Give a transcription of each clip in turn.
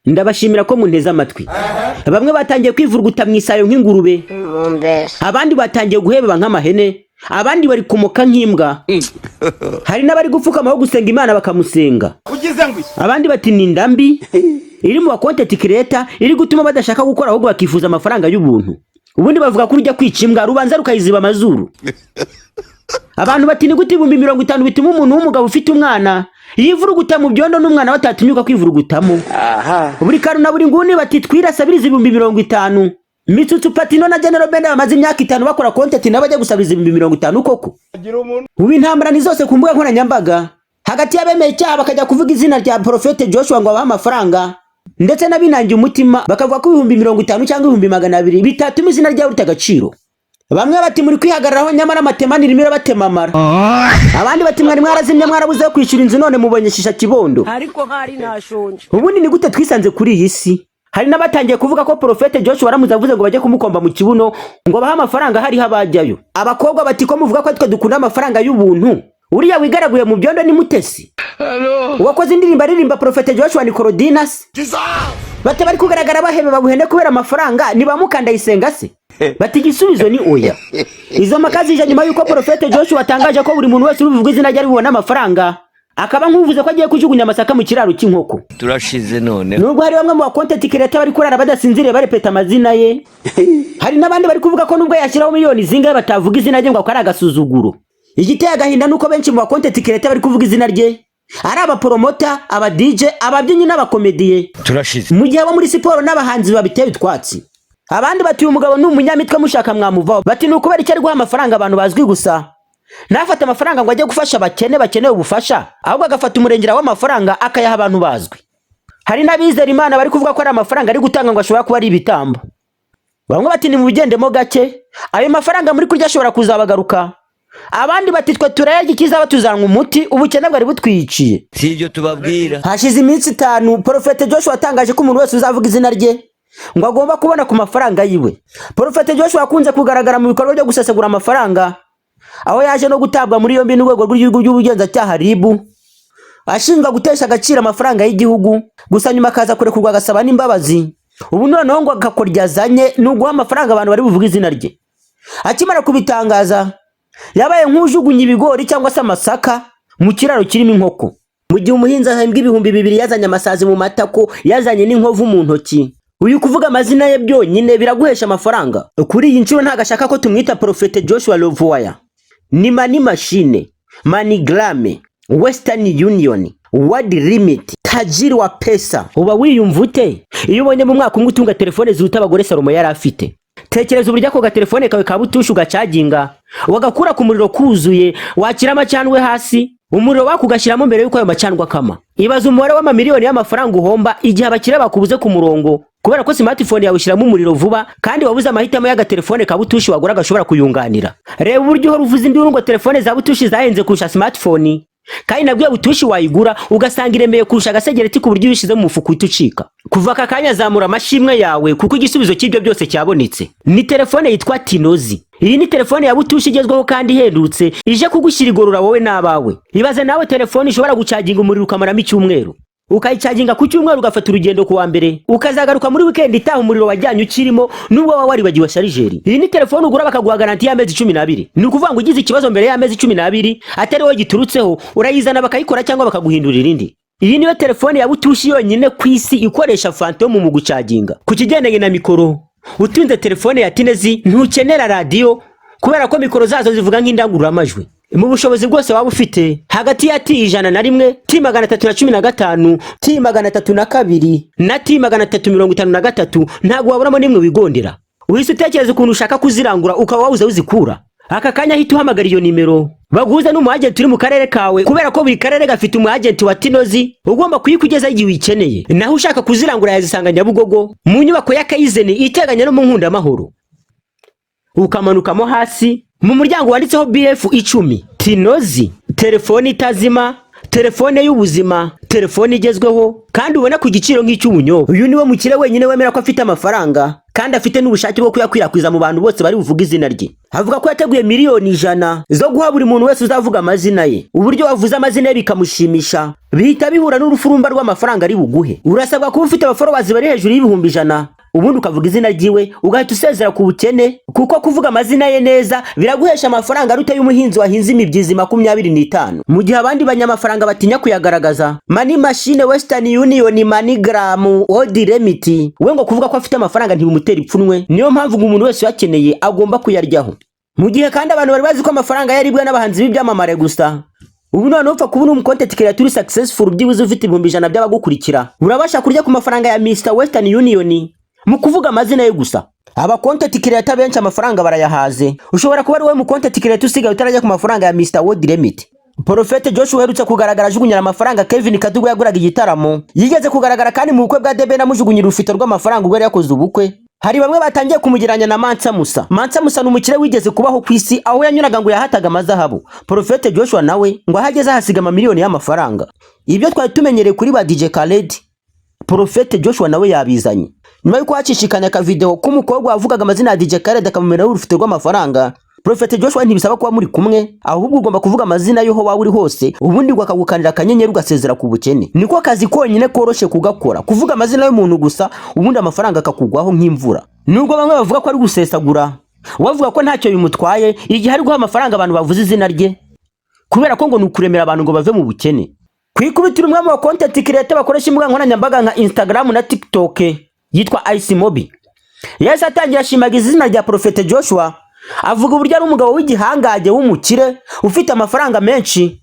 ndabashimira ko munteze amatwi. Bamwe batangiye kwivuruguta mwisayo nk'ingurube, abandi batangiye guhebeba nk'amahene, abandi bari kumoka nk'imbwa. Hari n'abari gupfukama aho gusenga Imana bakamusenga. Abandi bati ni ndambi iri mu content creator iri gutuma badashaka gukora ahubwo bakifuza amafaranga y'ubuntu. Ubundi bavuga ko urya kwica rubanza rukayiziba amazuru. Abantu bati ni gute 50 bituma umuntu w'umugabo ufite umwana yivuruguta mu byondo n'umwana watatinyuka kwivurugutamo. Buri karu na buri nguni bati twirasabiriza 50. Mitsutsu Patino na General Benda bamaze imyaka 5 bakora content n'abajya gusabiriza 50 koko. Ubu intambara ni zose ku mbuga nkoranyambaga hagati y'abemeye cyaha bakajya kuvuga izina rya Prophet Joshua ngo abaha amafaranga, ndetse nabinangiye umutima bakavuga ko 50 cyangwa 200 bitatuma izina rya rutagaciro. Bamwe bati muri kwihagararaho nyamara amatemani rimira batemamara. Abandi bati mwari mwarazimye mwarabuze kwishura inzu none mubonyeshisha kibondo. Ariko hari nashonje. Ubundi ni gute twisanze kuri iyi si? Hari nabatangiye kuvuga ko Prophet Joshua waramuze avuze ngo bajye kumukomba mu kibuno ngo baha amafaranga hari habajyayo. Abakobwa bati ko muvuga ko twe dukunda amafaranga y'ubuntu. Uriya wigaraguye mu byondo ni Mutesi. Uwakoze indirimbo aririmba Prophet Joshua Nicolodinas. Bate bari kugaragara bahebe babuhene kubera amafaranga ni bamukanda isenga se. Bati igisubizo ni oya. Izo makazi je nyuma yuko Prophet Joshua atangaje ko buri muntu wese ubivuga izina rye bibona amafaranga, akaba nkuvuze ko agiye kujugunya amasaka mu kiraro cy'inkoko. Turashize none. Nubwo hari bamwe mu content creator bari kurara badasinzire barepeta amazina ye. Hari nabandi bari kuvuga ko nubwo yashiraho miliyoni zingahe batavuga izina rye ngo akora agasuzuguro. Igiteye agahinda nuko benshi mu content creator bari kuvuga izina rye ari aba promoter, aba DJ, ababyinyi n'abakomediye. Turashize. Mu gihe abo muri siporo n'abahanzi babiteye utwatsi. Abandi bati uyu mugabo ni umunyamitwe mushaka mwamuvaho. Bati nuko bari cyari guha amafaranga abantu bazwi gusa. Nafata amafaranga ngo ajye gufasha bakeneye ubufasha, ahubwo agafata umurengera w'amafaranga akayaha abantu bazwi. Hari nabizera Imana bari kuvuga ko ari amafaranga ari gutanga ngo ashobora kuba ari ibitambo. Bamwe bati ni mu bigendemo gake, ayo mafaranga muri kurya ashobora kuzabagaruka. Abandi bati twe turayarya ikizaba tuzanwa umuti ubukene bwari butwiciye. Sibyo tubabwira. Hashize iminsi 5 Prophet Joshua atangaje ko umuntu wese uzavuga izina rye ngo agomba kubona ku mafaranga yiwe. Prophet Joshua akunze kugaragara mu bikorwa byo gusesagura amafaranga, aho yaje no gutabwa muri yombi n'urwego rw'igihugu by'ubugenzacyaha RIB ashinjwa gutesha agaciro amafaranga y'igihugu, gusa nyuma akaza kurekurwa agasaba n'imbabazi. Ubu noneho ngo agakorya azanye n'uguha amafaranga abantu bari buvuga izina rye. Akimara kubitangaza yabaye nk'ujugunye ibigori cyangwa se amasaka mu kiraro kirimo inkoko. Mu gihe umuhinzi ahembwa 2,000 yazanye amasazi mu matako, yazanye n'inkovu mu ntoki. Uyu kuvuga amazina ye byonyine biraguhesha amafaranga. Kuri iyi nshuro ntagashaka ko tumwita Prophet Joshua Lovewire. Ni Money Machine, MoneyGram, Western Union, World Limit, tajiri wa pesa. Uba wiyumva ute iyo ubonye mu mwaka umwe utunga telefone ziruta abagore Salomo yari afite? Tekereza uburyo ako telefone kawe kabutusha ugacaginga wagakura ku muriro kuzuye, wakira amacandwe hasi, umuriro wakugashiramo mbere yuko ayo macandwa kama. Ibaza umubare w'amamiliyoni y'amafaranga uhomba igihe abakire bakubuze ku murongo kubera ko smartphone yawe ushiramo umuriro vuba kandi wabuze amahitamo y'agatelefone kabutushi wagura gashobora kuyunganira. Reba uburyo ho ruvuze induru ngo telefone za butushi zahenze kurusha smartphone, kandi nabwiye butushi wayigura ugasanga iremeye kurusha agasegereti ku buryo bishize mu mufuko utucika. Kuva aka kanya zamura amashimwe yawe kuko igisubizo cy'ibyo byose cyabonetse. Ni telefone yitwa Tinozi. Iyi ni telefone ya butushi igezweho kandi ihendutse ije kugushyira igorora wowe n'abawe. Ibaze nawe telefone ishobora gucaginga umuriro ukamaramo icyumweru, ukayicaginga ku cyumweru ugafata urugendo ku wa mbere, ukazagaruka muri weekend itaha umuriro wajyanye ukirimo nubwo waba waribagiwe sharijeri. Iyi ni telefone ugura bakaguha garanti y'amezi 12. Ni ukuvuga ngo ugize ikibazo mbere y'amezi 12 atari wowe giturutseho urayizana bakayikora cyangwa bakaguhindurira indi. Iyi niyo telefone ya butushi yonyine ku isi ikoresha phantom mu gucaginga. Ku kigendanye na mikoro, utunze telefone ya Tinezi ntukenera radio kubera ko mikoro zazo zivuga nk'indangururamajwi. Mu bushobozi bwose waba ufite hagati ya T101, T315, T302 na T353 ntago waburamo nimwe wigondera. Uhise utekereza ukuntu ushaka kuzirangura ukaba wawuze uzikura. Aka kanya hita uhamagara iyo nimero baguza n'umu agent uri mu karere kawe, kubera ko buri karere gafite umu agent wa Tinozi ugomba kuyikugeza igihe uyikeneye. Naho ushaka kuzirangura yazisanga Nyabugogo mu nyubako ya Kayizeni iteganya no mu Nkunda Amahoro. Ukamanukamo hasi mu muryango wanditseho BF 10. Tinozi, telefone itazima, telefone y'ubuzima, telefone igezweho kandi ubona ku giciro nk'icy'ubunyobwa. Uyu niwe mukire wenyine wemera ko afite amafaranga kandi afite n'ubushake bwo kuyakwirakwiza mu bantu bose bari buvuga izina rye. Avuga ko yateguye miliyoni 100 zo guha buri muntu wese uzavuga amazina ye. Uburyo wavuze amazina ye bikamushimisha bihita bihura n'urufurumba rw'amafaranga ari buguhe. Urasabwa kuba ufite abafollowers bari hejuru y'ibihumbi 100, ubundi ukavuga izina ryiwe ugahita usezera ku bukene, kuko kuvuga amazina ye neza biraguhesha amafaranga arute y'umuhinzi wahinze imibyizi 25. Mu gihe abandi banyamafaranga batinya kuyagaragaza. Money Machine, Western Union, MoneyGram, Old Remit, we ngo kuvuga ko afite amafaranga ntibimutera ipfunwe, niyo mpamvu umuntu wese yakeneye agomba kuyaryaho. Mu gihe kandi abantu bari bazi ko amafaranga yaribwa n'abahanzi b'ibyamamare gusa, ubu none upfa kubona umucontent creator successful byibuze ufite 100 by'abagukurikira, urabasha kurya ku mafaranga ya Mr Western Union mu kuvuga amazina ye gusa. Aba content creator benshi amafaranga barayahaze. Ushobora kuba ari we mu content creator usigaye utarajya ku mafaranga ya Mr World Remit. Prophet Joshua uherutse kugaragara ajugunyira amafaranga Kevin Kadugu yaguraga igitaramo. Yigeze kugaragara kandi mu bukwe bwa Debe namujugunyira ufite rw'amafaranga ubwo yari yakoze ubukwe. Hari bamwe batangiye kumugiranya na Mansa Musa. Mansa Musa n'umukire wigeze kubaho ku isi aho yanyuraga ngo yahataga amazahabu. Prophet Joshua nawe ngo ahageze hasiga amamiliyoni y'amafaranga. Ibyo twari tumenyereye kuri ba DJ Khaled, Prophet Joshua nawe yabizanye. Nyuma yuko hacishikanya ka video k'umukobwa wavugaga amazina ya DJ Khaled akamumena urufite rw'amafaranga, Prophet Joshua ntibisaba kuba muri kumwe, ahubwo ugomba kuvuga amazina yoho waba uri hose, ubundi ukagukanira akanyenyeri ugasezera ku bukene. Niko kazi konyine koroshe kugakora, kuvuga amazina y'umuntu gusa, ubundi amafaranga akakugwaho nk'imvura. Nubwo bamwe bavuga ko ari gusesagura, wavuga ko ntacyo bimutwaye igihe ari guha amafaranga abantu bavuze izina rye, kubera ko ngo nukuremera abantu ngo bave mu bukene. Kwikubitira umwe mu content creator bakoresha imbuga nkoranyambaga nka Instagram na TikTok yitwa Ice Mobi. Yahise atangira ashimagiza izina rya Prophet Joshua, avuga uburyo ari umugabo w'igihangaje w'umukire ufite amafaranga menshi,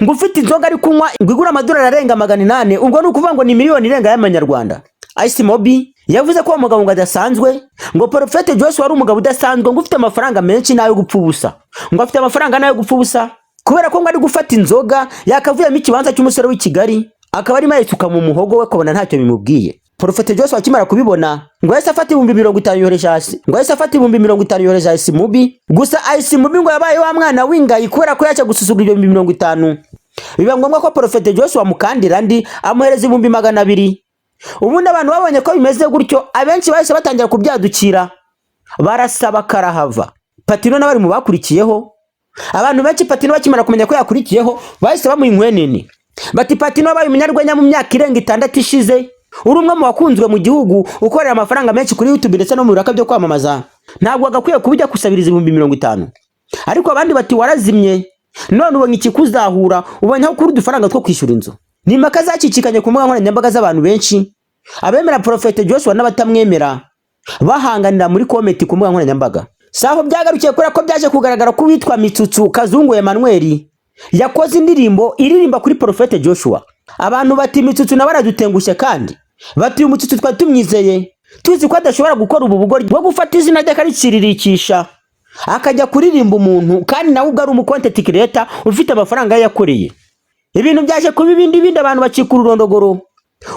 ngo ufite inzoga ari kunywa ngo igura amadolari arenga 800, ubwo ni ukuvuga ngo ni miliyoni irenga y'amanyarwanda. Ice Mobi yavuze ko umugabo ngo adasanzwe, ngo Prophet Joshua ari umugabo udasanzwe, ngo ufite amafaranga menshi nayo gupfa ubusa, ngo afite amafaranga nayo gupfa ubusa kubera ko ngo ari gufata inzoga yakavuyemo ikibanza cy'umusore w'i Kigali akaba ari mayisuka mu muhogo we kabona ntacyo bimubwiye. Prophet Joshua akimara kubibona ngo yahise afata 50 yohereje hasi, ngo yahise afata 50 yohereje Ice Mobi. Gusa Ice Mobi ngo yabaye wa mwana w'ingayi kubera ko yaca gususugura 50. Biba ngombwa ko Prophet Joshua mukandira andi amuhereza 200. Ubundi abantu babonye ko bimeze gutyo, abenshi bahise batangira kubyadukira barasaba karahava. Patino n'abari mu bakurikiyeho, abantu benshi Patino bakimara kumenya ko yakurikiyeho bahise bamuyinkwenene bati Patino wabaye umunyarwenya mu myaka irenga 6 ishize, uri umwe mu bakunzwe mu gihugu ukorera amafaranga menshi kuri YouTube ndetse no mu biraka byo kwamamaza, ntabwo agakwiye kubijya kusabiriza 50. Ariko abandi bati warazimye, none ubonye ikikuzahura, ubonye aho kuri udufaranga two kwishyura inzu. Ni impaka zacicikanye ku mbuga nkoranyambaga z'abantu benshi, abemera Prophet Joshua n'abatamwemera bahanganira muri comment ku mbuga nkoranyambaga. Saho byagarukiye kuri ko byaje kugaragara ko witwa Mitsutsu Kazungu Emmanuel yakoze indirimbo iririmba kuri Prophet Joshua. Abantu bati Mitsutsu na baradutengushye kandi bati Mitsutsu twa tumwizeye tuzi ko adashobora gukora ubu bugori bwo gufata izina rye akariciririkisha akajya kuririmba umuntu kandi nawe ubwo ari umucontent creator ufite amafaranga yakoreye. Ibintu byaje kuba ibindi abantu bacikura urondogoro.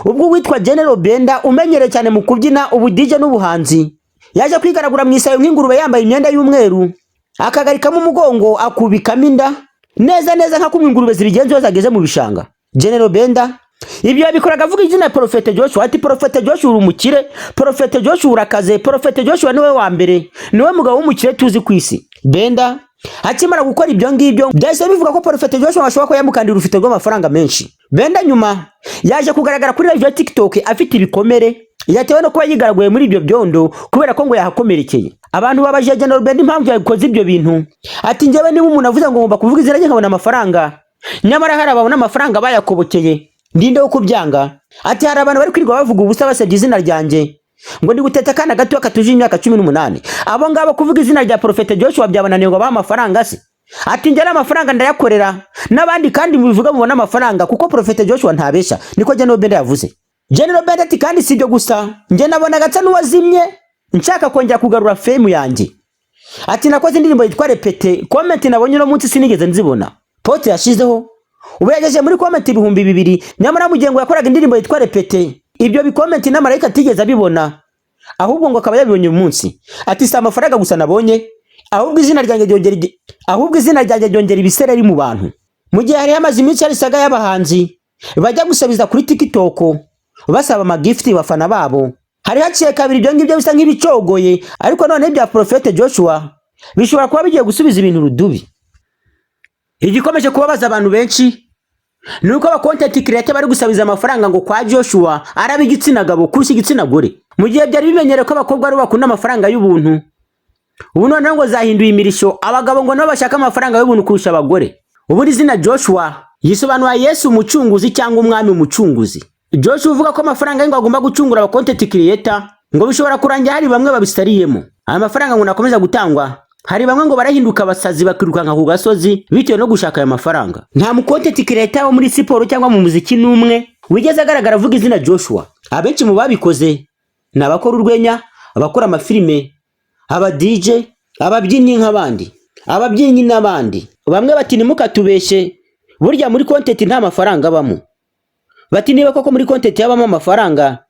Ubwo witwa General Benda umenyere cyane mu kubyina ubu DJ n'ubuhanzi yaje kwigaragura mu isayo nk'ingurube yambaye imyenda y'umweru, akagarikamo umugongo akubikamo inda neza nka kumwe ingurube zibigenzo zageze mu bishanga. General Benda ibyo yabikoraga avuga izina Prophet Joshua, ati Prophet Joshua uri umukire, Prophet Joshua urakaze, Prophet Joshua niwe wa mbere, niwe mugabo w'umukire tuzi ku isi. Benda akimara gukora ibyo ngibyo byahise bivuga ko Prophet Joshua ashobora ko yamukandira ufite rw'amafaranga menshi. Benda nyuma yaje kugaragara kuri live ya TikTok afite ibikomere, yatewe no kuba yigaraguye muri ibyo byondo kubera ko ngo yahakomerekeye. Abantu babaje General Benda impamvu yakoze ibyo bintu, ati njyewe niba umuntu avuze ngo ngomba kuvuga izina rye nkabona amafaranga, nyamara hari ababona amafaranga bayakobokeye ndinde wo kubyanga. Ati hari abantu bari kwirirwa bavuga ubusa basebye izina ryanjye ngo ndi guteta kana gato katuje imyaka 18, abo ngabo kuvuga izina rya Prophet Joshua byabananiye ngo baha amafaranga se. Ati njye n'amafaranga ndayakorera n'abandi kandi mubivuga mubona amafaranga kuko Prophet Joshua ntabesha, niko General Benda yavuze. General Benda ati kandi sibyo gusa, njye nabona gatsa n'uwazimye nshaka kongera kugarura fame yanjye. Ati nakoze indirimbo yitwa Repete, comment nabonye no munsi sinigeze nzibona, pote yashizeho ubu yageje muri comment 2000, nyamara mu gihe ngo yakoraga indirimbo yitwa Repete ibyo bikomenti n'amarayika atigeze abibona, ahubwo ngo akaba yabibonye uyu munsi. Ati si amafaranga gusa nabonye, ahubwo izina ryanjye ryongera ibisereri mu bantu. Mu gihe hari hamaze iminsi hari saga y'abahanzi bajya gusabiza kuri TikTok basaba amagifti bafana babo, hari haciye kabiri ibyo ngibyo bisa nk'ibicogoye, ariko none bya Prophet Joshua bishobora kuba bigiye gusubiza ibintu rudubi. Igikomeje kubabaza abantu benshi nuko aba content creator bari gusabiza amafaranga ngo kwa Joshua arabe igitsina gabo kurusha igitsina gore, mu gihe byari bimenyereye ko abakobwa ari bakunda amafaranga y'ubuntu. Ubu none ngo zahinduye imirisho, abagabo ngo nabo bashaka amafaranga y'ubuntu kurusha abagore. Ubu izina Joshua yisobanura Yesu umucunguzi cyangwa umwami umucunguzi. Joshua uvuga ko amafaranga ngo agomba gucungura aba content creator ngo bishobora kurangira hari bamwe babisariyemo. Aya mafaranga ngo nakomeza gutangwa, hari bamwe ngo barahinduka abasazi bakirukanka ku gasozi bitewe no gushaka aya mafaranga. Nta mu content creator wo muri siporo cyangwa mu muziki n'umwe wigeze agaragara avuga izina Joshua. Abenshi mu babikoze ni abakora urwenya, abakora amafilime, aba DJ, ababyinnyi nk'abandi, ababyinnyi n'abandi. Bamwe bati nimukatubeshe, burya muri content nta mafaranga abamo. Bati niba koko muri content yabamo amafaranga,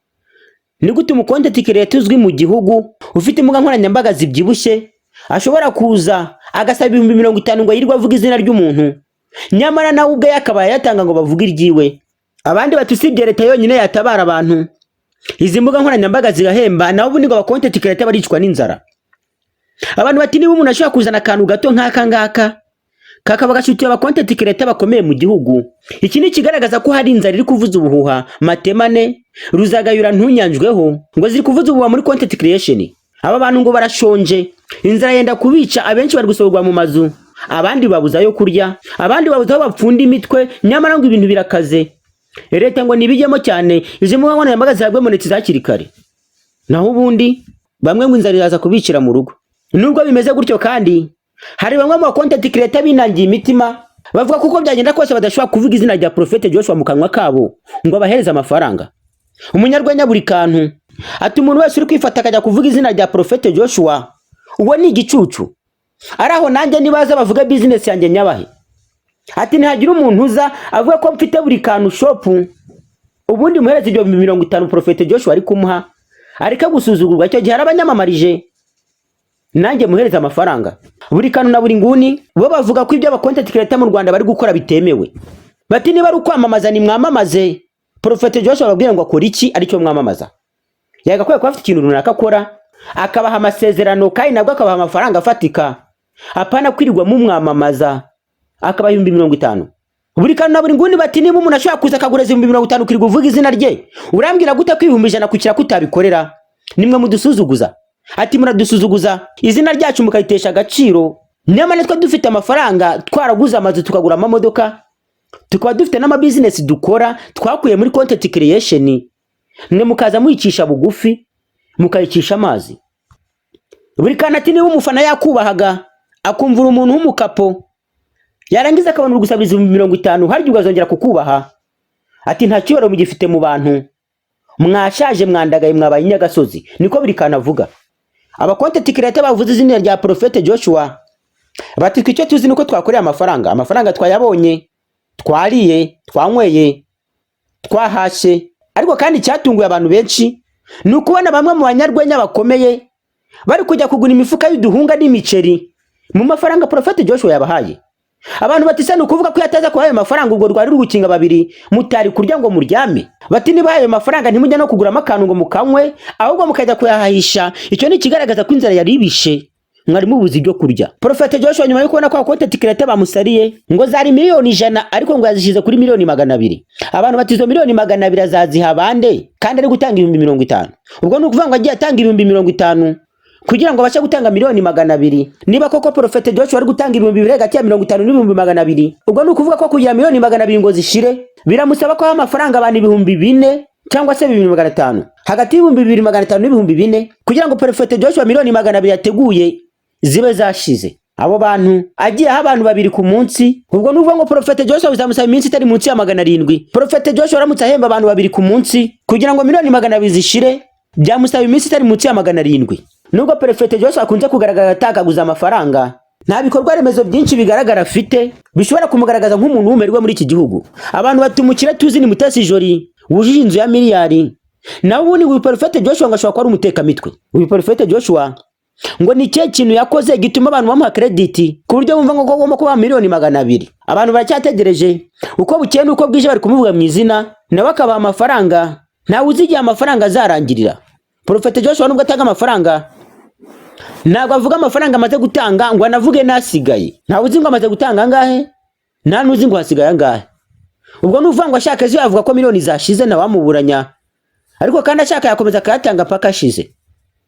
ni gute umu content creator uzwi mu gihugu ufite imbuga nkoranyambaga zibyibushye ashobora kuza agasaba 50,000 ngo yirirwa avuga izina ry'umuntu, nyamara nawe ubwe yakaba yatanga ngo bavuge iryiwe. Abandi bati usibye leta yonyine yatabara abantu, izi mbuga nkoranyambaga zigahemba, naho ubundi ngo aba content creator baricwa n'inzara. Abantu bati niba umuntu ashobora kuzana akantu gato nk'aka ngaka kakaba gashutiye aba content creator bakomeye mu gihugu, iki ni kigaragaza ko hari inzara iri kuvuza ubuhuha. Matemane, Ruzagayura ntunyanjweho ngo ziri kuvuza ubuhuha muri content creation. Aba bantu ngo barashonje, inzara yenda kubica, abenshi bari gusohorwa mu mazu, abandi babuza yo kurya, abandi babuza aho bapfunda imitwe, nyamara ngo ibintu birakaze. Leta ngo nibijyemo cyane, izi mbuga nkoranyambaga zagwe monetize hakiri kare, naho ubundi bamwe ngo inzara iraza kubicira mu rugo. Nubwo bimeze gutyo kandi hari bamwe mu content creator binangiye imitima bavuga kuko byagenda kose badashobora kuvuga izina rya Prophet Joshua mu kanwa kabo ngo abahereze amafaranga. Umunyarwenya buri kantu ati umuntu wese uri kwifata akajya kuvuga izina rya Prophet Joshua uwo ni igicucu. Araho nanjye nibaza bavuga business yanjye nyabahe. Ati ntihagira umuntu uza avuga ko mfite buri kantu shop ubundi muhereze ibyo 50,000 Prophet Joshua ari kumuha ariko gusuzugurwa. Cyo gihe arabanyamamarije nanjye muhereza amafaranga. Buri kantu na buri nguni bo bavuga ko ibyo aba content creator mu Rwanda bari gukora bitemewe. Bati niba ari ukwamamaza ni mwamamaze, Prophet Joshua babwiye ngo akora iki aricyo mwamamaza. Yagakwiye kuba afite ikintu runaka akora akabaha amasezerano kandi nabwo akabaha amafaranga afatika, apana kwirirwa mu mwamamaza akabaha 50,000. Buri kantu na buri nguni bati niba umuntu ashobora kuza akagureza 50,000 kwirirwa uvuga izina rye, urambwira gute ko 100,000 kukira kutabikorera? Nimwe mudusuzuguza. Ati muradusuzuguza izina ryacu mukayitesha agaciro, nyamara twa dufite amafaranga twaraguza amazu tukagura amamodoka, tukaba dufite n'ama business dukora twakuye muri content creation, mwe mukaza muyicisha bugufi mukayicisha amazi. Buri kana ati niba umufana yakubahaga akumvura umuntu w'umukapo yarangiza akabona gusabiriza 50,000 haryo ugazongera kukubaha. Ati nta cyoro mugifite mu bantu, mwashaje mwandagaye mwabaye inyagasozi. Niko buri kana avuga. Aba content creator bavuze izina rya Prophet Joshua bati twicyo tuzi nuko twakoreye amafaranga twayabonye, twariye, twanyweye, twahashe. Ariko kandi cyatunguye abantu benshi ni ukubona bamwe mu banyarwenya bakomeye bari kujya kugura imifuka y'uduhunga n'imiceri mu mafaranga Prophet Joshua yabahaye. Abantu batisa no kuvuga ko yataza kuhaye amafaranga ubwo rwari rugukinga babiri mutari kurya ngo muryame. Bati niba ayo mafaranga ntimujya no kugura amakanu ngo mukanywe ahubwo mukajya kuyahahisha, icyo ni kigaragaza ko inzara yari ibishe mwari mubuzi byo kurya. Prophet Joshua nyuma yo kubona ko content creator bamusariye ngo zari 100,000 ariko ngo yazishize kuri 200,000. Abantu batizo 200,000 azaziha bande kandi ari gutanga 50,000. Ubwo ni ukuvuga ngo agiye atanga 50,000 kugira ngo bashe gutanga 200,000. Niba koko Prophet Joshua ari gutanga 200,000 hagati ya 50 n'200,000, ubwo ni ukuvuga ko kugira 200,000 ngo zishire biramusaba ko amafaranga abantu 4,000 cyangwa se 2,500, hagati y'2,500 n'4,000 kugira ngo Prophet Joshua 200,000 yateguye zibe zashize. Abo bantu agiye ha abantu 2 ku munsi, ubwo nuvuga ngo Prophet Joshua bizamusaba iminsi itari munsi ya 700. Prophet Joshua aramutse ahemba abantu 2 ku munsi kugira ngo 200,000 zishire byamusaba iminsi itari munsi ya 700. Nubwo Prophet Joshua akunze kugaragara atakaguza amafaranga, nta bikorwa remezo byinshi bigaragara afite bishobora kumugaragaza nk'umuntu wumerwe muri iki gihugu. Abantu batumukira tuzi ni Mutesi Jolly wujije inzu ya miliyari, nawe ubundi uyu Prophet Joshua ngo ashobora kuba ari umutekamitwe. Uyu Prophet Joshua ngo ni cye kintu yakoze gituma abantu bamuha credit ku buryo bumva ngo kogomba kuba 200,000. Abantu baracyategereje uko bukeye nuko bwije bari kumuvuga mu izina nawe akabaha amafaranga, ntawe uzigiye amafaranga azarangirira. Prophet Joshua nubwo atanga amafaranga ntabwo avuga amafaranga amaze gutanga ngo anavuge nasigaye. Ntawe uzi ngo amaze gutanga angahe, nta nuzi ngo hasigaye angahe. Ubwo nuvuga ngo ashaka ejo yavuga ko miliyoni zashize na wamuburanya, ariko kandi ashaka yakomeza akayatanga paka ashize.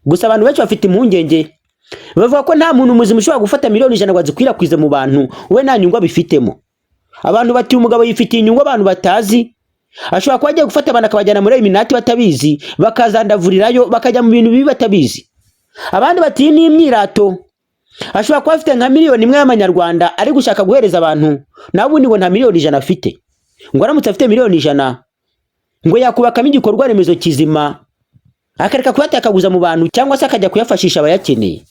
Gusa abantu benshi bafite impungenge, bavuga ko nta muntu muzima ushobora gufata miliyoni 100 ngo azikwirakwize mu bantu we nta nyungu bifitemo. Abantu bati umugabo yifitiye inyungu abantu batazi, ashobora kuba agiye gufata abantu akabajyana muri Illuminati batabizi, bakazandavurirayo bakajya mu bintu bibi batabizi. Abandi bati ni imyirato, ashobora kuba afite nka miliyoni 1 y'amanyarwanda ari gushaka guhereza abantu, nawe ubundi ngo nta miliyoni 100 afite. Ngo aramutse afite miliyoni 100 ngo yakubakamo igikorwa remezo kizima, akareka kuyatakaguza mu bantu cyangwa se akajya kuyafashisha abayakeneye.